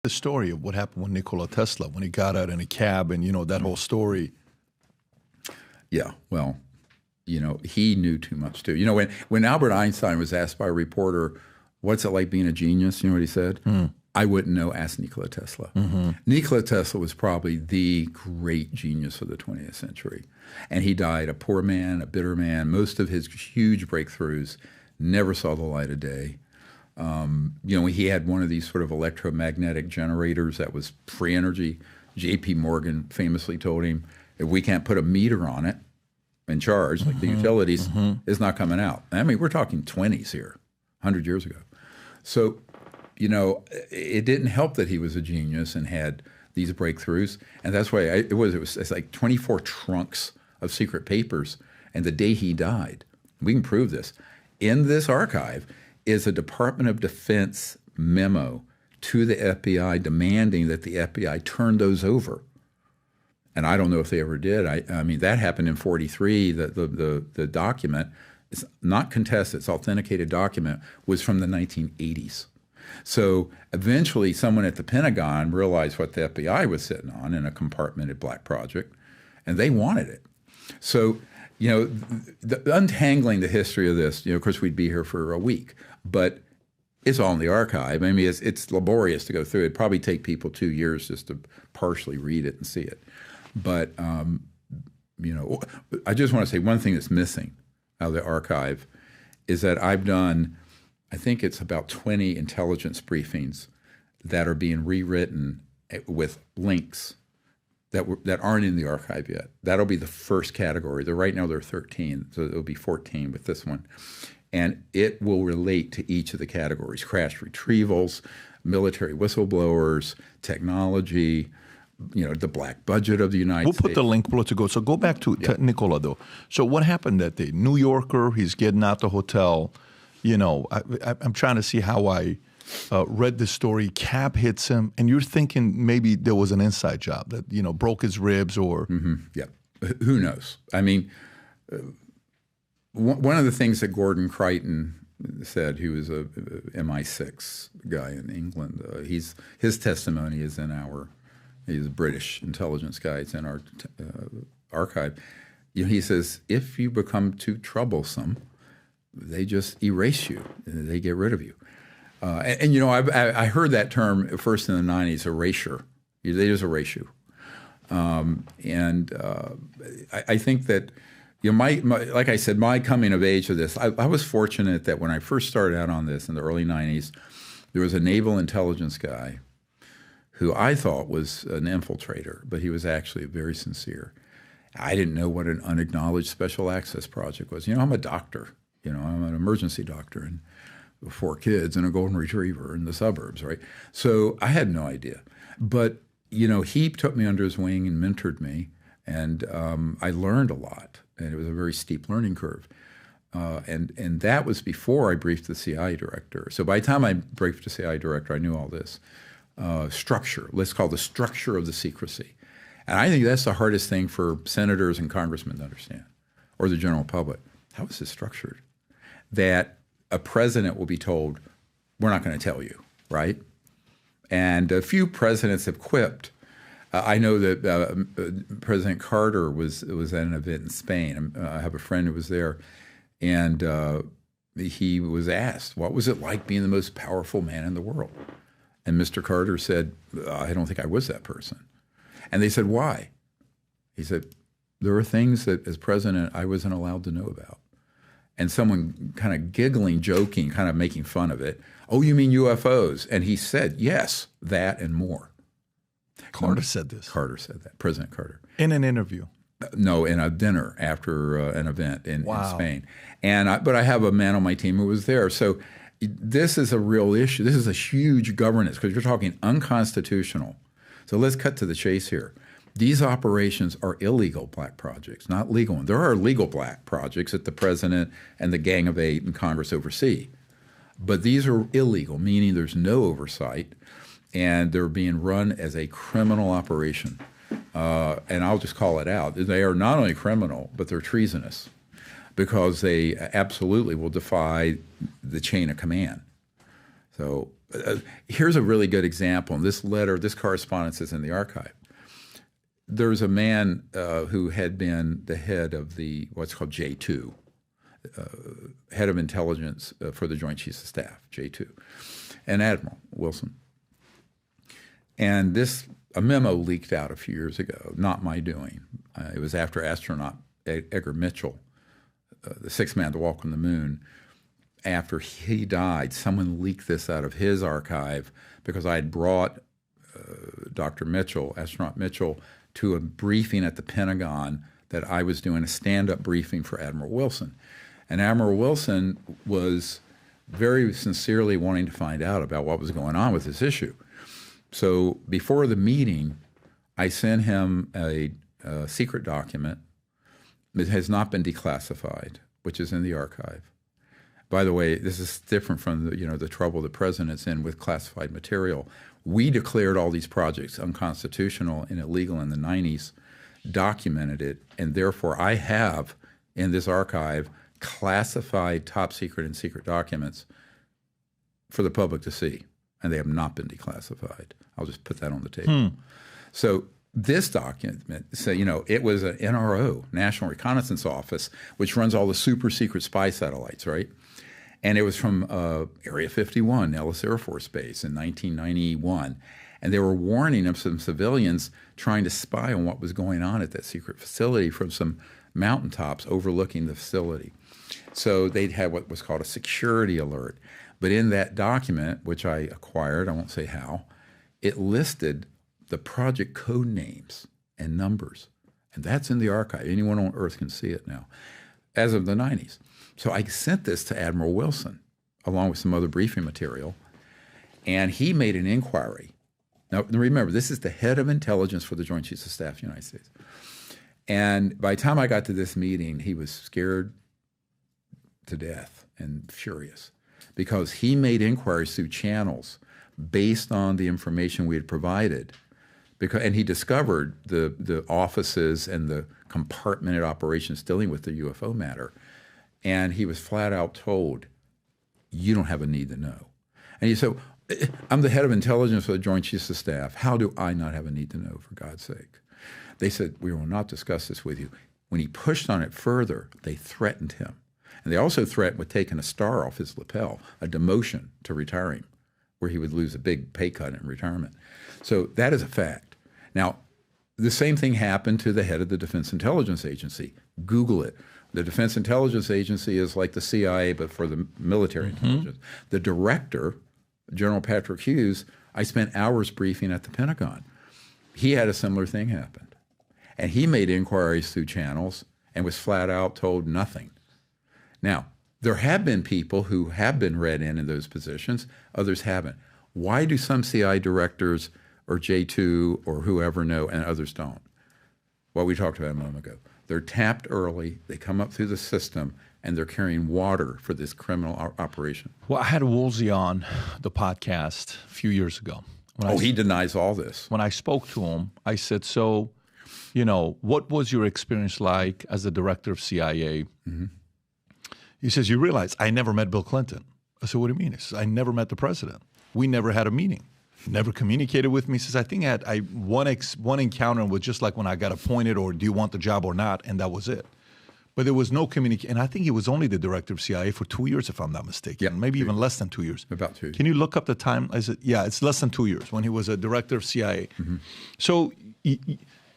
The story of what happened with Nikola Tesla when he got out in a cab and, that whole story. Yeah, well, he knew too much too. When Albert Einstein was asked by a reporter, what's it like being a genius? You know what he said? I wouldn't know, ask Nikola Tesla. Nikola Tesla was probably the great genius of the 20th century. And he died a poor man, a bitter man. Most of his huge breakthroughs never saw the light of day. He had one of these sort of electromagnetic generators that was free energy. J.P. Morgan famously told him, if we can't put a meter on it and charge, like the utilities, it's not coming out. I mean, we're talking 20s here, 100 years ago. So, it didn't help that he was a genius and had these breakthroughs. And that's why it's like 24 trunks of secret papers. And the day he died, we can prove this, in this archive is a Department of Defense memo to the FBI demanding that the FBI turn those over. And I don't know if they ever did. I mean, that happened in 43. The document, it's not contested, it's authenticated document, was from the 1980s. So eventually someone at the Pentagon realized what the FBI was sitting on in a compartmented black project, and they wanted it. So, untangling the history of this, of course, we'd be here for a week, but it's all in the archive. I mean, it's laborious to go through. It'd probably take people 2 years just to partially read it and see it. But, I just want to say one thing that's missing out of the archive is that I've done, I think it's about 20 intelligence briefings that are being rewritten with links that aren't in the archive yet. That'll be the first category. Right now there are 13, so it'll be 14 with this one. And it will relate to each of the categories: crash retrievals, military whistleblowers, technology, the black budget of the United States. We'll put the link below to go. So go back to Nikola, though. So what happened that day? New Yorker, he's getting out the hotel. I'm trying to see how I read the story. Cab hits him, and you're thinking maybe there was an inside job that, broke his ribs or... Yeah. Who knows? I mean, one of the things that Gordon Crichton said, he was a MI6 guy in England. His testimony is in he's a British intelligence guy. It's in our archive. He says, if you become too troublesome, they just erase you. They get rid of you. I heard that term first in the 90s, erasure. They just erase you. I think that, like I said, my coming of age of this, I was fortunate that when I first started out on this in the early 90s, there was a naval intelligence guy who I thought was an infiltrator, but he was actually very sincere. I didn't know what an unacknowledged special access project was. I'm a doctor. I'm an emergency doctor and 4 kids and a golden retriever in the suburbs, right? So I had no idea. But, he took me under his wing and mentored me, and I learned a lot, and it was a very steep learning curve. And that was before I briefed the CIA director. So by the time I briefed the CIA director, I knew all this. Structure, let's call the structure of the secrecy. And I think that's the hardest thing for senators and congressmen to understand, or the general public. How is this structured? That a president will be told, we're not going to tell you, right? And a few presidents have quipped. I know that President Carter was at an event in Spain. I have a friend who was there, and he was asked, what was it like being the most powerful man in the world? And Mr. Carter said, I don't think I was that person. And they said, why? He said, there are things that as president I wasn't allowed to know about. And someone kind of giggling, joking, kind of making fun of it. Oh, you mean UFOs? And he said, yes, that and more. Carter said this. Carter said that, President Carter. In an interview? No, in a dinner after an event in Spain. But I have a man on my team who was there. So this is a real issue. This is a huge governance because you're talking unconstitutional. So let's cut to the chase here. These operations are illegal black projects, not legal ones. There are legal black projects that the president and the Gang of Eight and Congress oversee. But these are illegal, meaning there's no oversight, and they're being run as a criminal operation. And I'll just call it out. They are not only criminal, but they're treasonous because they absolutely will defy the chain of command. So Here's a really good example. This correspondence is in the archive. There's a man who had been the head of what's called J2, head of intelligence for the Joint Chiefs of Staff, J2, and Admiral Wilson. And a memo leaked out a few years ago, not my doing. It was after astronaut Edgar Mitchell, the sixth man to walk on the moon. After he died, someone leaked this out of his archive because I had brought Dr. Mitchell, astronaut Mitchell, to a briefing at the Pentagon that I was doing a stand-up briefing for Admiral Wilson. And Admiral Wilson was very sincerely wanting to find out about what was going on with this issue. So before the meeting, I sent him a secret document that has not been declassified, which is in the archive. By the way, this is different from the trouble the president's in with classified material. We declared all these projects unconstitutional and illegal in the 90s, documented it, and therefore I have in this archive classified top secret and secret documents for the public to see, and they have not been declassified. I'll just put that on the table. So this document, it was an NRO, National Reconnaissance Office, which runs all the super secret spy satellites, right? And it was from Area 51, Nellis Air Force Base in 1991. And they were warning of some civilians trying to spy on what was going on at that secret facility from some mountaintops overlooking the facility. So they'd had what was called a security alert. But in that document, which I acquired, I won't say how, it listed the project code names and numbers. And that's in the archive. Anyone on Earth can see it now, as of the 90s. So I sent this to Admiral Wilson, along with some other briefing material, and he made an inquiry. Now, remember, this is the head of intelligence for the Joint Chiefs of Staff of the United States. And by the time I got to this meeting, he was scared to death and furious because he made inquiries through channels based on the information we had provided. And he discovered the offices and the compartmented operations dealing with the UFO matter. And he was flat out told, you don't have a need to know. And he said, I'm the head of intelligence for the Joint Chiefs of Staff. How do I not have a need to know, for God's sake? They said, we will not discuss this with you. When he pushed on it further, they threatened him. And they also threatened with taking a star off his lapel, a demotion to retire him, where he would lose a big pay cut in retirement. So that is a fact. Now, the same thing happened to the head of the Defense Intelligence Agency. Google it. The Defense Intelligence Agency is like the CIA, but for the military intelligence. The director, General Patrick Hughes, I spent hours briefing at the Pentagon. He had a similar thing happen. And he made inquiries through channels and was flat out told nothing. Now, there have been people who have been read in those positions, others haven't. Why do some CIA directors or J2 or whoever know and others don't? What we talked about a moment ago. They're tapped early, they come up through the system, and they're carrying water for this criminal operation. Well, I had Woolsey on the podcast a few years ago. He denies all this. When I spoke to him, I said, so, what was your experience like as the director of CIA? Mm-hmm. He says, you realize I never met Bill Clinton. I said, what do you mean? He says, I never met the president. We never had a meeting. Never communicated with me. He says, I think I had one encounter was just like when I got appointed or do you want the job or not, and that was it. But there was no communication. And I think he was only the director of CIA for 2 years, if I'm not mistaken. Maybe even less than 2 years. About 2 years. Can you look up the time? I said, yeah, it's less than 2 years when he was a director of CIA. Mm-hmm. So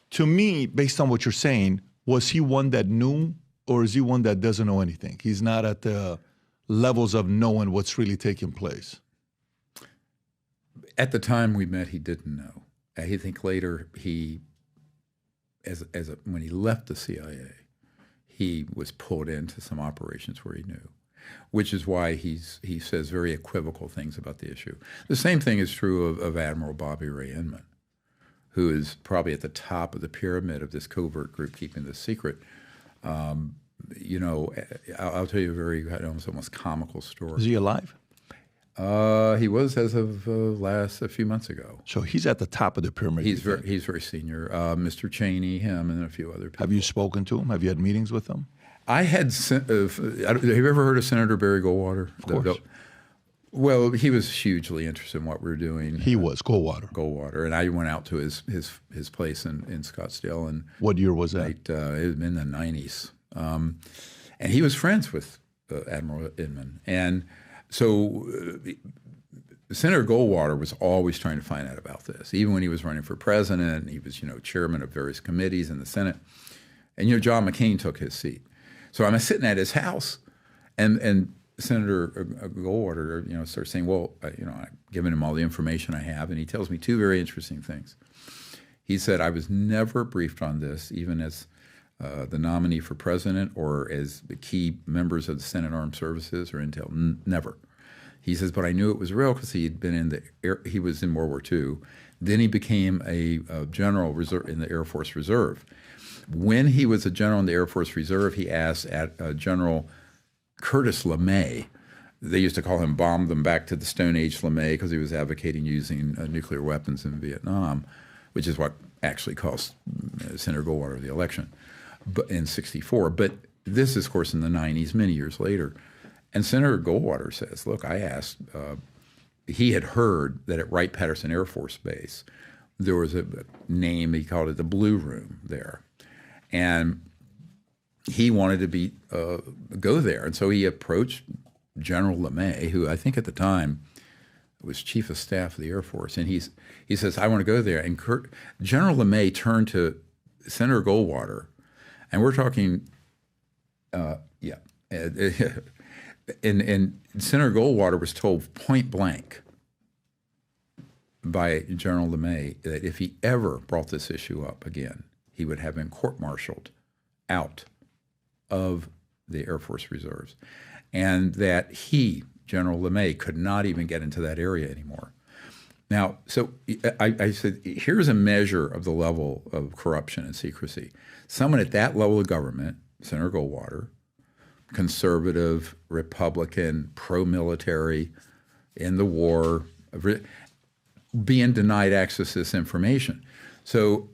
to me, based on what you're saying, was he one that knew or is he one that doesn't know anything? He's not at the levels of knowing what's really taking place. At the time we met, he didn't know. I think later when he left the CIA, he was pulled into some operations where he knew, which is why he says very equivocal things about the issue. The same thing is true of Admiral Bobby Ray Inman, who is probably at the top of the pyramid of this covert group keeping this secret. I'll tell you a very almost comical story. Is he alive? He was as of a few months ago. So he's at the top of the pyramid. He's very senior. Mr. Cheney, him, and a few other people. Have you spoken to him? Have you had meetings with him? I had. Have you ever heard of Senator Barry Goldwater? Of course. Well, he was hugely interested in what we were doing. He was Goldwater, and I went out to his place in Scottsdale. And what year was that? it was in the 90s, and he was friends with Admiral Inman, and so Senator Goldwater was always trying to find out about this. Even when he was running for president, he was chairman of various committees in the Senate, and John McCain took his seat. So I'm sitting at his house, and Senator Goldwater, starts saying, well, I'm giving him all the information I have, and he tells me two very interesting things. He said, I was never briefed on this, even as the nominee for president or as the key members of the Senate Armed Services or Intel, never. He says, but I knew it was real because he had been he was in World War II. Then he became a general reserve in the Air Force Reserve. When he was a general in the Air Force Reserve, he asked General Curtis LeMay. They used to call him Bomb Them Back to the Stone Age LeMay because he was advocating using nuclear weapons in Vietnam, which is what actually cost Senator Goldwater the election in '64. But this is, of course, in the 90s, many years later. And Senator Goldwater says, look, I asked, he had heard that at Wright-Patterson Air Force Base, there was a name, he called it the Blue Room there. And he wanted to go there. And so he approached General LeMay, who I think at the time was chief of staff of the Air Force. And he says, I want to go there. And General LeMay turned to Senator Goldwater, and we're talking, and Senator Goldwater was told point blank by General LeMay that if he ever brought this issue up again, he would have been court-martialed out of the Air Force Reserves, and that he, General LeMay, could not even get into that area anymore. Now, so I said, here's a measure of the level of corruption and secrecy. Someone at that level of government, Senator Goldwater, conservative, Republican, pro-military, in the war, being denied access to this information. So,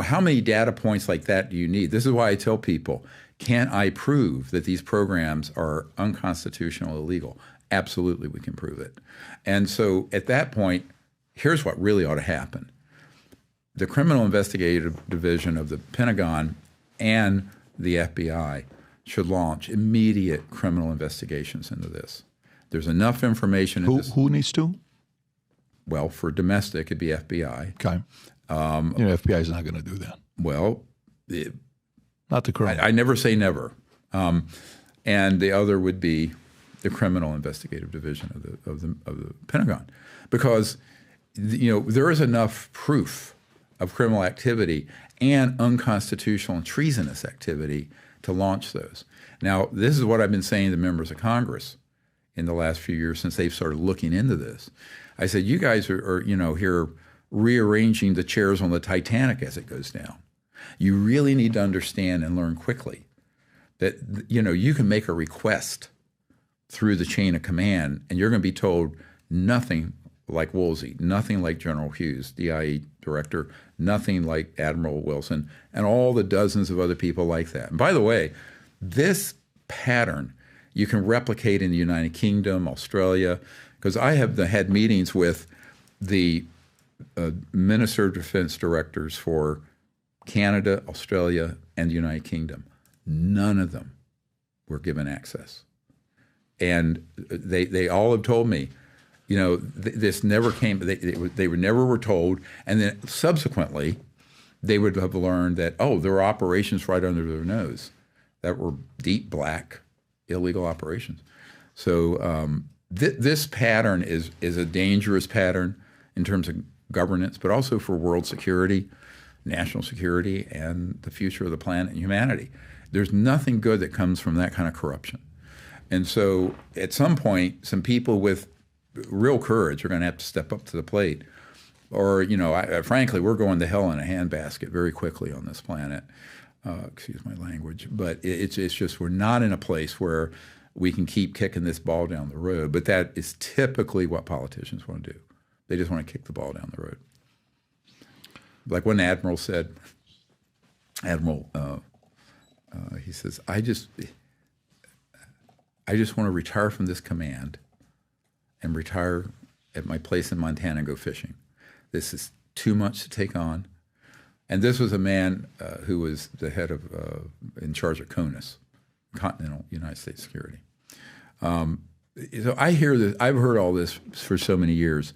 how many data points like that do you need? This is why I tell people, can I prove that these programs are unconstitutional, illegal? Absolutely, we can prove it. And so at that point, here's what really ought to happen. The Criminal Investigative Division of the Pentagon and the FBI should launch immediate criminal investigations into this. There's enough information. Who needs to? Well, for domestic, it'd be FBI. Okay. FBI is not going to do that. Well, not the criminal. I never say never. And the other would be the Criminal Investigative Division of the Pentagon, because there is enough proof of criminal activity and unconstitutional and treasonous activity to launch those. Now, this is what I've been saying to members of Congress in the last few years since they've started looking into this. I said, you guys are here rearranging the chairs on the Titanic as it goes down. You really need to understand and learn quickly that, you can make a request through the chain of command and you're going to be told nothing like Woolsey, nothing like General Hughes, DIA director, nothing like Admiral Wilson, and all the dozens of other people like that. And by the way, this pattern you can replicate in the United Kingdom, Australia, because I have had meetings with the Minister of Defense directors for Canada, Australia, and the United Kingdom. None of them were given access. And they all have told me, this never came, they never were told. And then subsequently, they would have learned that, there were operations right under their nose that were deep black, illegal operations. So this pattern is a dangerous pattern in terms of governance, but also for world security, national security, and the future of the planet and humanity. There's nothing good that comes from that kind of corruption. And so at some point, some people with real courage are going to have to step up to the plate. Or, frankly, we're going to hell in a handbasket very quickly on this planet. Excuse my language. But it's just we're not in a place where we can keep kicking this ball down the road. But that is typically what politicians want to do. They just want to kick the ball down the road. Like one admiral said, he says, I just want to retire from this command and retire at my place in Montana and go fishing. This is too much to take on. And this was a man who was the head of, in charge of CONUS, Continental United States Security. So I hear this. I've heard all this for so many years,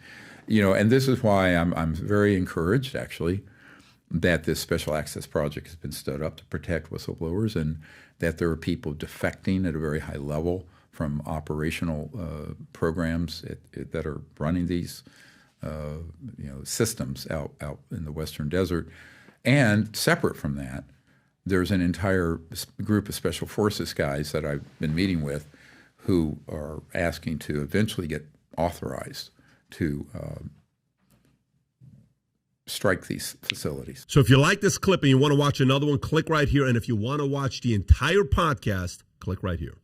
and this is why I'm very encouraged, actually, that this special access project has been stood up to protect whistleblowers, and that there are people defecting at a very high level from operational programs that are running these systems out in the Western Desert. And separate from that, there's an entire group of special forces guys that I've been meeting with who are asking to eventually get authorized to strike these facilities. So if you like this clip and you want to watch another one, click right here. And if you want to watch the entire podcast, click right here.